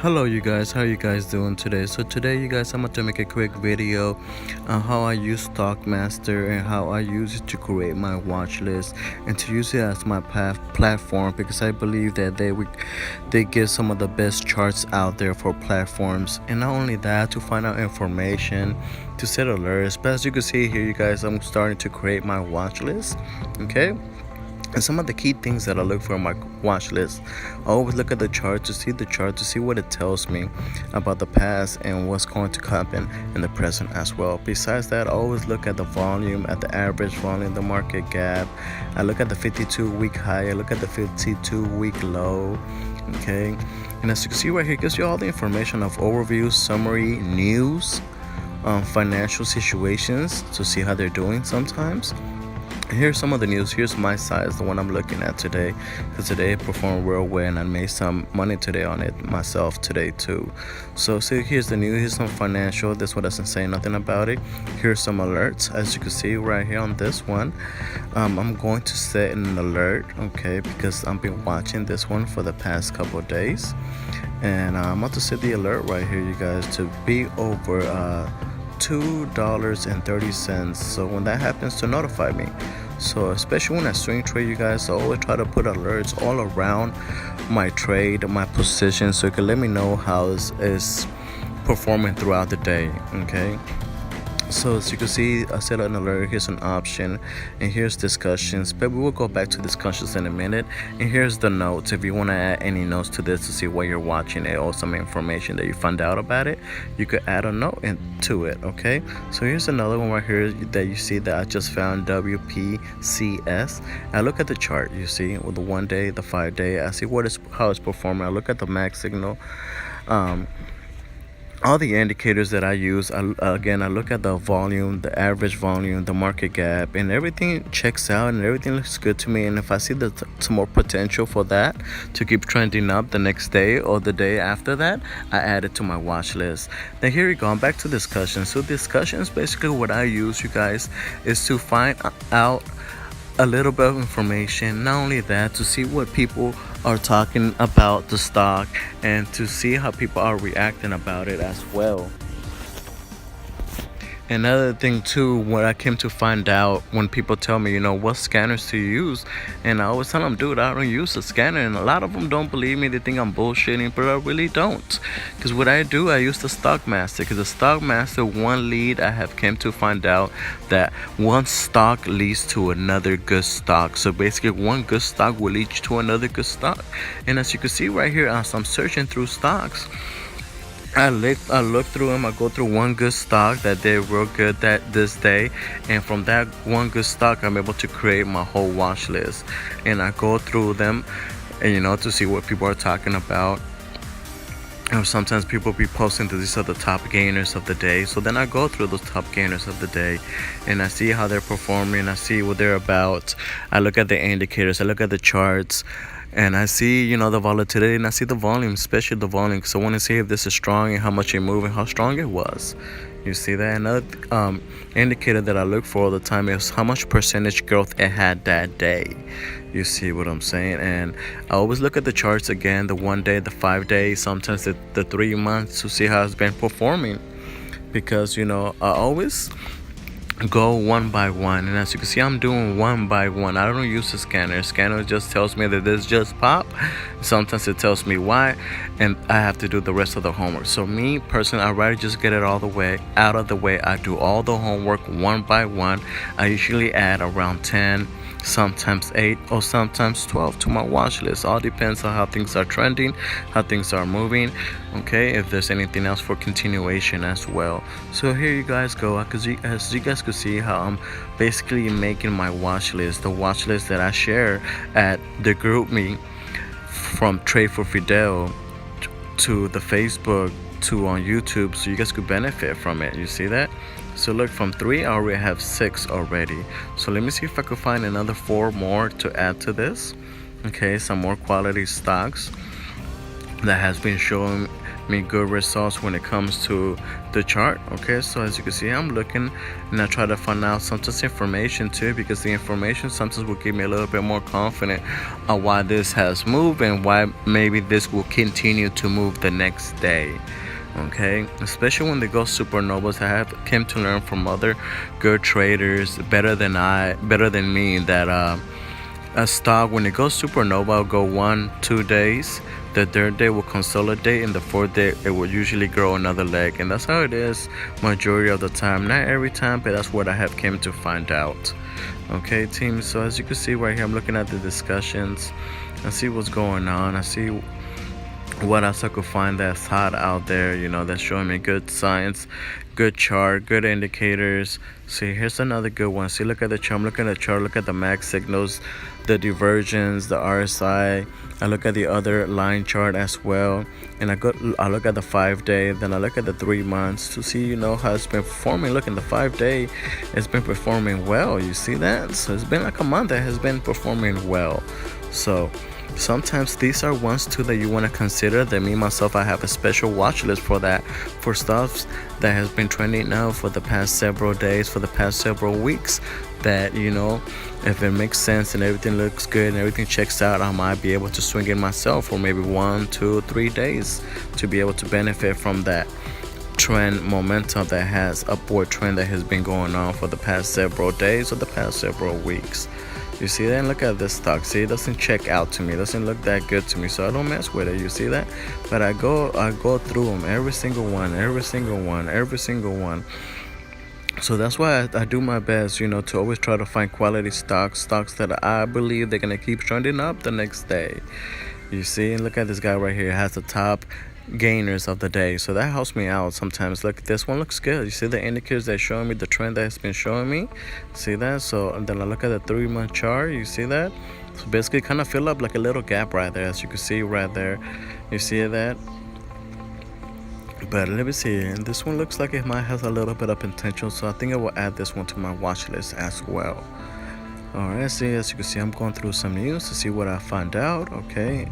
Hello you guys, how you guys doing today? So today you guys, I'm going to make a quick video on how I use StockMaster and how I use it to create my watch list and to use it as my platform, because I believe that they give some of the best charts out there for platforms. And not only that, to find out information, to set alerts. But as you can see here you guys, I'm starting to create my watch list. Okay, and some of the key things that I look for in my watch list, I always look at the chart to see what it tells me about the past and what's going to happen in the present as well. Besides that, I always look at the volume, at the average volume, the market gap. I look at the 52-week high, I look at the 52-week low. Okay, and as you can see right here, it gives you all the information of overview, summary, news, financial situations to see how they're doing sometimes. Here's some of the news. Here's my size, the one I'm looking at today, because today it performed real well and I made some money today on it myself today too. So see, here's the news. Here's some financial. This one doesn't say nothing about it. Here's some alerts. As you can see right here on this one, I'm going to set an alert, okay, because I've been watching this one for the past couple of days, and I'm about to set the alert right here, you guys, to be over $2.30. So when that happens, to notify me. So especially when I swing trade, you guys, I always try to put alerts all around my trade, my position, so you can let me know how it's performing throughout the day. Okay, so as you can see, I set an alert. Here's an option, and here's discussions, but we will go back to discussions in a minute. And here's the notes. If you want to add any notes to this to see why you're watching it or some information that you find out about it, you could add a note into it. Okay, so here's another one right here that you see that I just found, WPCS. I look at the chart, you see, with the 1 day, the 5 day. I see how it's performing. I look at the MAC signal, all the indicators that I use. I look at the volume, the average volume, the market gap, and everything checks out and everything looks good to me. And if I see some more potential for that to keep trending up the next day or the day after that, I add it to my watch list. Then here we go, I'm back to discussion. So discussion is basically what I use, you guys, is to find out a little bit of information. Not only that, to see what people are talking about the stock and to see how people are reacting about it as well. Another thing too, what I came to find out when people tell me, what scanners to use, and I always tell them, dude, I don't use a scanner. And a lot of them don't believe me. They think I'm bullshitting, but I really don't. Because what I do, I use the StockMaster. Because the StockMaster, one lead, I have came to find out that one stock leads to another good stock. So basically, one good stock will lead to another good stock. And as you can see right here, as I'm searching through stocks, I look through them. I go through one good stock that did real good this day, and from that one good stock, I'm able to create my whole watch list. And I go through them, and to see what people are talking about. And sometimes people be posting that these are the top gainers of the day. So then I go through those top gainers of the day, and I see how they're performing. I see what they're about. I look at the indicators. I look at the charts. And I see, the volatility, and I see the volume, especially the volume, because I want to see if this is strong and how much it moved and how strong it was. You see that? Another indicator that I look for all the time is how much percentage growth it had that day. You see what I'm saying? And I always look at the charts again, the 1 day, the 5 days, sometimes the 3 months, to see how it's been performing. Because, I always go one by one, and as you can see, I'm doing one by one. I don't use a scanner. A scanner just tells me that this just popped. Sometimes it tells me why, and I have to do the rest of the homework. So me personally, I'd rather just get it all the way out of the way. I do all the homework one by one. I usually add around 10, sometimes 8, or sometimes 12 to my watch list. All depends on how things are trending, how things are moving. Okay, if there's anything else for continuation as well. So here you guys go. As you guys could see how I'm basically making my watch list, the watch list that I share at the group me, from Tradewithfidel to the Facebook to on YouTube, so you guys could benefit from it. You see that? So look, from 3 I already have 6 already. So let me see if I could find another 4 more to add to this. Okay, some more quality stocks that has been showing me good results when it comes to the chart. Okay, so as you can see, I'm looking and I try to find out sometimes information too, because the information sometimes will give me a little bit more confident on why this has moved and why maybe this will continue to move the next day. Okay, especially when they go supernovas. I have came to learn from other good traders better than me, that a stock, when it goes supernova, will go 1-2 days. The third day will consolidate, and the fourth day it will usually grow another leg, and that's how it is majority of the time. Not every time, but that's what I have came to find out. Okay, team. So as you can see right here, I'm looking at the discussions. I see what's going on. I see what else I could find that's hot out there, that's showing me good signs, good chart, good indicators. See, here's another good one. See, look at the chart. Look at the chart. Look at the MAC signals, the divergence, the RSI. I look at the other line chart as well, and I look at the 5-day, then I look at the 3 months to see how it's been performing. Look, in the 5-day, it's been performing well. You see that? So it's been like a month that has been performing well. So sometimes these are ones too that you want to consider. That me myself, I have a special watch list for that, for stuff that has been trending now for the past several days, for the past several weeks, that if it makes sense and everything looks good and everything checks out, I might be able to swing in myself for maybe 1, 2, 3 days to be able to benefit from that trend momentum, that has upward trend that has been going on for the past several days or the past several weeks. You see that? And look at this stock. See, it doesn't check out to me. It doesn't look that good to me, so I don't mess with it. You see that? But I go through them, every single one. So that's why I do my best, to always try to find quality stocks that I believe they're gonna keep trending up the next day. You see, and look at this guy right here. It has the top gainers of the day, so that helps me out sometimes. Look, this one looks good. You see the indicators that showing me the trend that has been showing me. See that? So and then I look at the 3-month chart. You see that? So basically kind of fill up like a little gap right there, as you can see right there. You see that? But let me see, and this one looks like it might have a little bit of potential, so I think I will add this one to my watch list as well. Alright, see, as you can see, I'm going through some news to see what I find out. Okay,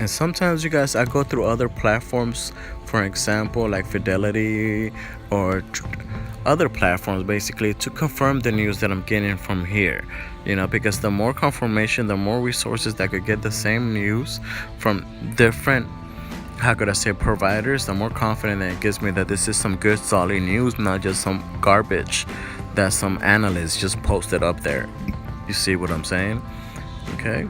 and sometimes, you guys, I go through other platforms, for example, like Fidelity or other platforms, basically, to confirm the news that I'm getting from here. Because the more confirmation, the more resources that could get the same news from different, how could I say, providers, the more confident that it gives me that this is some good solid news, not just some garbage that some analysts just posted up there. You see what I'm saying? Okay.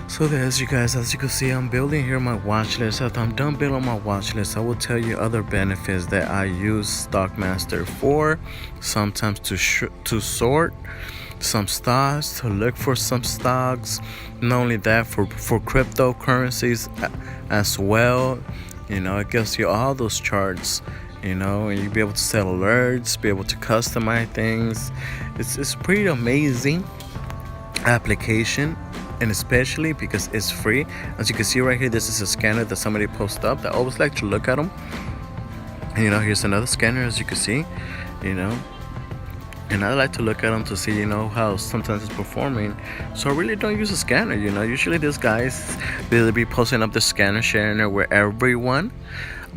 So as you can see, I'm building here my watch list. After I'm done building my watch list, I will tell you other benefits that I use StockMaster for. Sometimes to sort some stocks, to look for some stocks. Not only that, for cryptocurrencies as well. It gives you all those charts, and you'll be able to set alerts, be able to customize things. It's pretty amazing application, and especially because it's free. As you can see right here, this is a scanner that somebody posted up. I always like to look at them. Here's another scanner, as you can see, and I like to look at them to see, how sometimes it's performing. So I really don't use a scanner, Usually these guys, they'll be posting up the scanner, sharing it with everyone.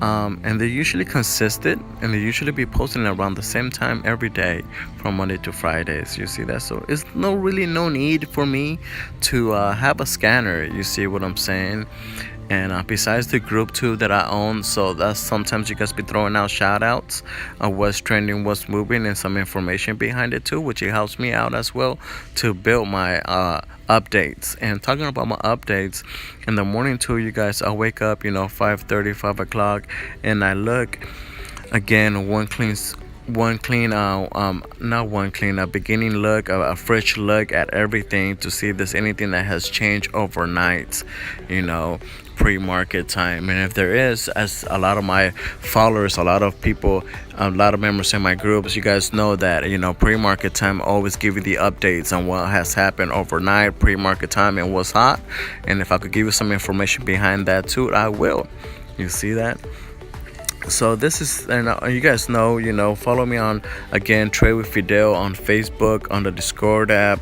And they're usually consistent, and they usually be posting around the same time every day from Monday to Fridays. You see that? So it's really no need for me to have a scanner. You see what I'm saying? And besides the group too that I own, so that's sometimes you guys be throwing out shout outs of what's trending, what's moving, and some information behind it too, which it helps me out as well to build my updates. And talking about my updates, in the morning too, you guys, I wake up 5:30, 5 o'clock, and I look again, a beginning look, a fresh look at everything to see if there's anything that has changed overnight, pre-market time. And if there is, as a lot of my followers, a lot of people, a lot of members in my groups, you guys know that pre-market time always give you the updates on what has happened overnight, pre-market time, and what's hot. And if I could give you some information behind that too, I will. You see that? So this is, and you guys know, follow me on, again, Tradewithfidel on Facebook, on the Discord app,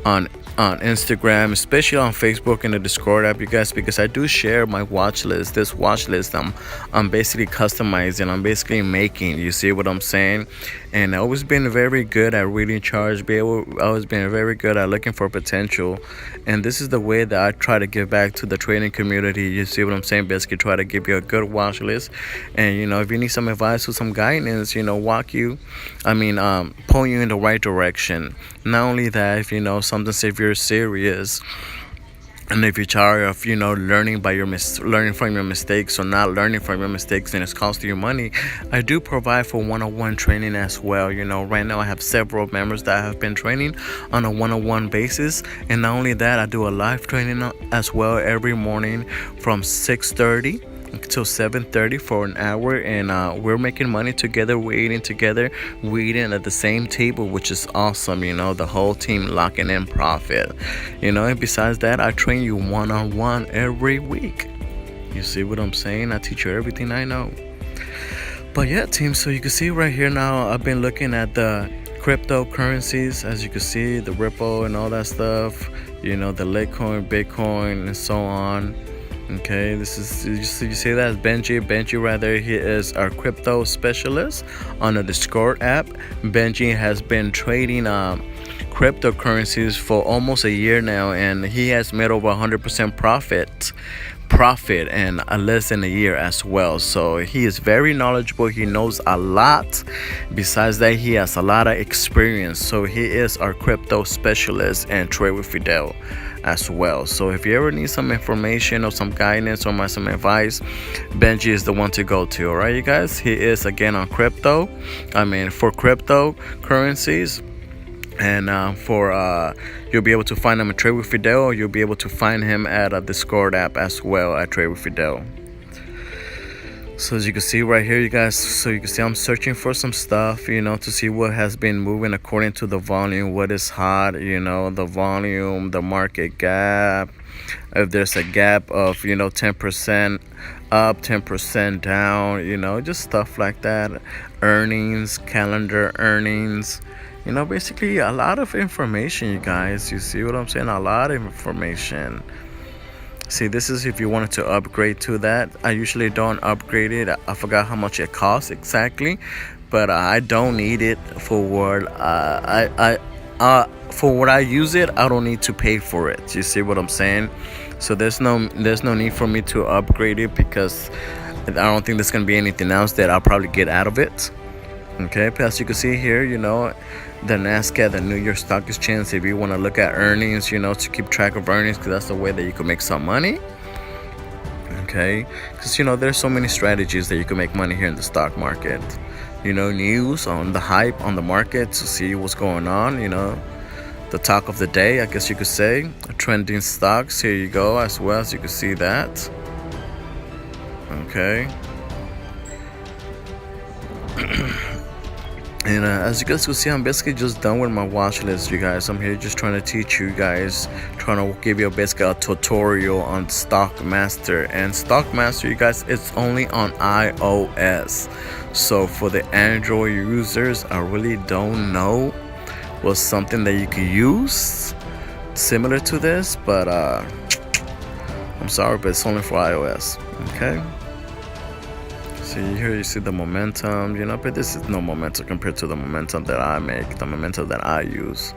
on on Instagram, especially on Facebook and the Discord app, you guys, because I do share my watch list. This watch list I'm basically customizing, I'm basically making. You see what I'm saying? And I've always been very good at reading charts. I've always been very good at looking for potential. And this is the way that I try to give back to the trading community. You see what I'm saying? Basically, try to give you a good watch list. And if you need some advice or some guidance, point you in the right direction. Not only that, if something severe serious, and if you're tired of learning learning from your mistakes or not learning from your mistakes and it's costing you money, I do provide for one-on-one training as well. Right now I have several members that have been training on a one-on-one basis, and not only that, I do a live training as well every morning from 6:30 till 7:30 for an hour, and we're making money together. We're eating together, we're eating at the same table, which is awesome. The whole team locking in profit. And besides that, I train you one-on-one every week. You see what I'm saying? I teach you everything I know. But yeah, team, so you can see right here now, I've been looking at the cryptocurrencies. As you can see, the Ripple and all that stuff, the Litecoin, Bitcoin, and so on. Okay, this is, you see that Benji rather, he is our crypto specialist on the Discord app. Benji has been trading cryptocurrencies for almost a year now, and he has made over 100% profit in less than a year as well. So he is very knowledgeable, he knows a lot. Besides that, he has a lot of experience. So he is our crypto specialist and Tradewithfidel as well. So if you ever need some information or some guidance or some advice, Benji is the one to go to. All right, you guys, he is again on for cryptocurrencies. And you'll be able to find him at Tradewithfidel, or you'll be able to find him at a Discord app as well at Tradewithfidel. So as you can see right here, you guys, so you can see I'm searching for some stuff, to see what has been moving according to the volume, what is hot, the volume, the market gap, if there's a gap of 10% up, 10% down, just stuff like that. Earnings, calendar earnings, basically a lot of information, you guys. You see what I'm saying? A lot of information. See, this is if you wanted to upgrade to that. I usually don't upgrade it. I forgot how much it costs exactly, but I don't need it for what I use it. I don't need to pay for it. You see what I'm saying? So there's no need for me to upgrade it, because I don't think there's gonna be anything else that I'll probably get out of it. Okay, as you can see here, the NASDAQ, the New York Stock Exchange, if you want to look at earnings, to keep track of earnings, because that's the way that you can make some money. Okay, because there's so many strategies that you can make money here in the stock market. News on the hype on the market to see what's going on, the talk of the day, I guess you could say. Trending stocks, here you go, as well, as you can see that. Okay. And as you guys can see, I'm basically just done with my watch list, you guys. I'm here just trying to teach you guys, trying to give you basically a tutorial on StockMaster. And StockMaster, you guys, it's only on iOS. So for the Android users, I really don't know what's something that you can use similar to this. But I'm sorry, but it's only for iOS. Okay. Here you see the momentum, but this is no momentum compared to the momentum that I make, the momentum that I use.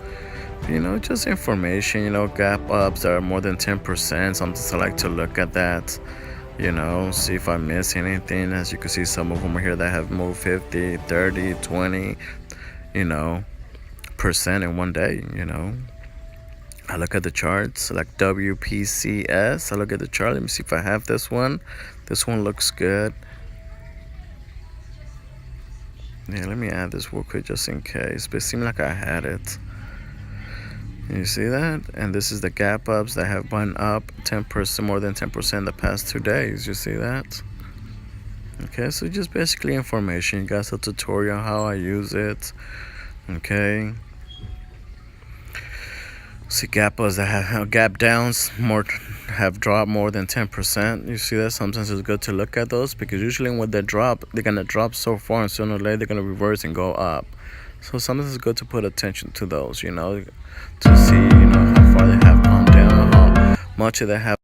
Just information, gap ups that are more than 10%. Sometimes I like to look at that, see if I miss anything. As you can see, some of them are here that have moved 50, 30, 20, percent in one day, I look at the charts, like WPCS. I look at the chart. Let me see if I have this one. This one looks good. Yeah, let me add this real quick just in case, but it seemed like I had it. You see that? And this is the gap ups that have gone up 10%, more than 10% the past 2 days. You see that? Okay, so just basically information. You guys, a tutorial on how I use it. Okay. See gap ups that have gap downs have dropped more than 10%. You see that? Sometimes it's good to look at those, because usually when they drop, they're gonna drop so far, and sooner or later they're gonna reverse and go up. So sometimes it's good to put attention to those, to see, how far they have gone down, how much they have